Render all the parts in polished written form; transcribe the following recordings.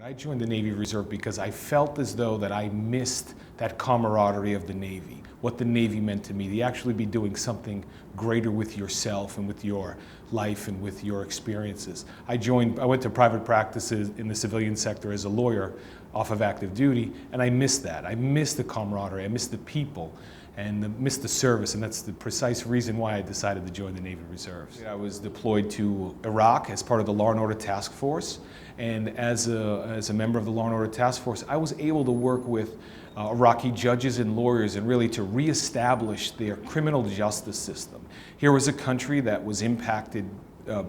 I joined the Navy Reserve because I felt as though that I missed that camaraderie of the Navy, what the Navy meant to me, to actually be doing something greater with yourself and with your life and with your experiences. I went to private practices in the civilian sector as a lawyer off of active duty, and I missed that. I missed the camaraderie, I missed the people, and missed the service, and that's the precise reason why I decided to join the Navy Reserves. I was deployed to Iraq as part of the Law and Order Task Force, and as a member of the Law and Order Task Force, I was able to work with Iraqi judges and lawyers and really to reestablish their criminal justice system. Here was a country that was impacted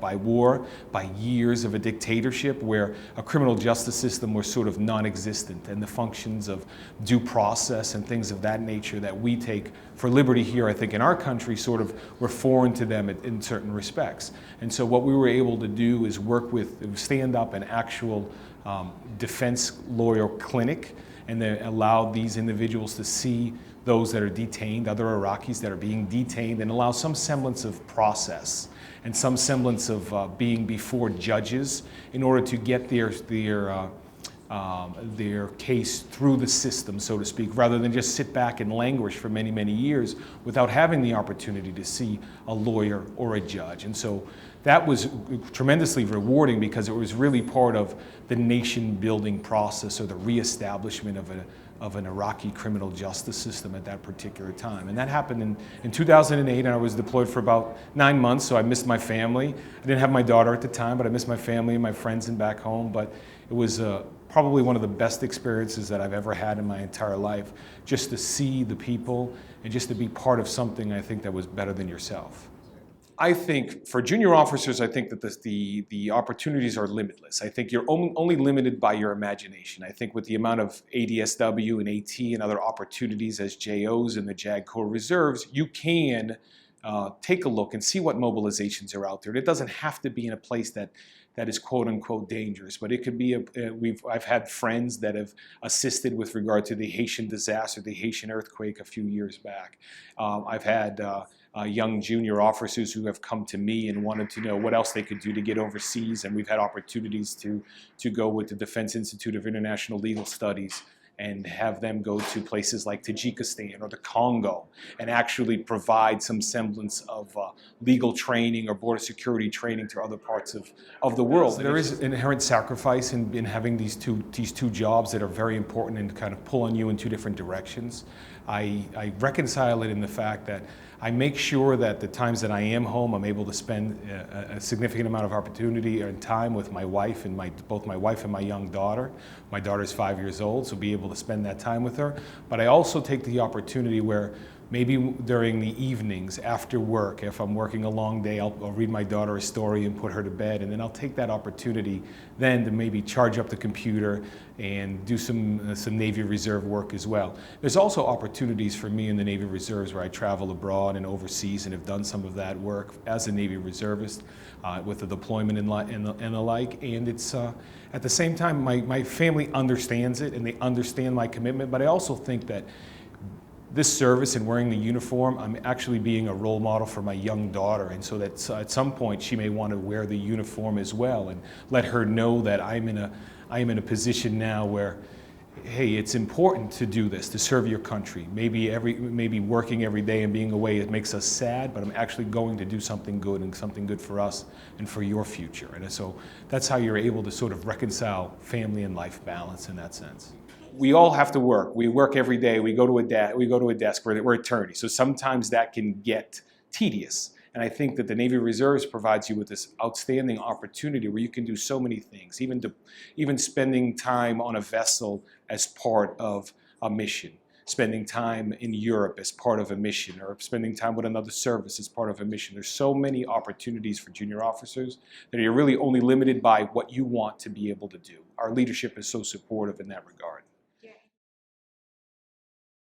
by war, by years of a dictatorship where a criminal justice system was sort of non-existent, and the functions of due process and things of that nature that we take for liberty here, I think in our country, sort of were foreign to them in certain respects. And so what we were able to do is work with, stand up an actual defense lawyer clinic, and they allowed these individuals to see those that are detained, other Iraqis that are being detained, and allow some semblance of process and some semblance of being before judges in order to get their case through the system, so to speak, rather than just sit back and languish for many, many years without having the opportunity to see a lawyer or a judge. And so that was tremendously rewarding because it was really part of the nation-building process or the reestablishment of an Iraqi criminal justice system at that particular time. And that happened in 2008, and I was deployed for about 9 months, so I missed my family. I didn't have my daughter at the time, but I missed my family and my friends and back home. But it was probably one of the best experiences that I've ever had in my entire life, just to see the people and just to be part of something I think that was better than yourself. I think for junior officers, I think that the opportunities are limitless. I think you're only limited by your imagination. I think with the amount of ADSW and AT and other opportunities as JOs in the JAG Corps Reserves, you can take a look and see what mobilizations are out there. It doesn't have to be in a place that is quote unquote dangerous, but it could be, I've had friends that have assisted with regard to the Haitian disaster, the Haitian earthquake a few years back. I've had young junior officers who have come to me and wanted to know what else they could do to get overseas, and we've had opportunities to go with the Defense Institute of International Legal Studies and have them go to places like Tajikistan or the Congo and actually provide some semblance of legal training or border security training to other parts of the world. There is inherent sacrifice in having these two jobs that are very important and kind of pull on you in two different directions. I reconcile it in the fact that I make sure that the times that I am home, I'm able to spend a significant amount of opportunity and time with my wife and both my wife and my young daughter. My daughter's 5 years old, so be able to spend that time with her. But I also take the opportunity where maybe during the evenings after work, if I'm working a long day, I'll read my daughter a story and put her to bed, and then I'll take that opportunity then to maybe charge up the computer and do some Navy Reserve work as well. There's also opportunities for me in the Navy Reserves where I travel abroad and overseas and have done some of that work as a Navy Reservist with the deployment and the like. And it's at the same time, my family understands it and they understand my commitment, but I also think that this service and wearing the uniform, I'm actually being a role model for my young daughter, and so that at some point she may want to wear the uniform as well, and let her know that I am in a position now where, hey, it's important to do this, to serve your country. Maybe working every day and being away, it makes us sad, but I'm actually going to do something good and something good for us and for your future. And so that's how you're able to sort of reconcile family and life balance in that sense. We all have to work. We work every day. We go to a desk. We're attorneys. So sometimes that can get tedious. And I think that the Navy Reserves provides you with this outstanding opportunity where you can do so many things, even spending time on a vessel as part of a mission, spending time in Europe as part of a mission, or spending time with another service as part of a mission. There's so many opportunities for junior officers that you're really only limited by what you want to be able to do. Our leadership is so supportive in that regard.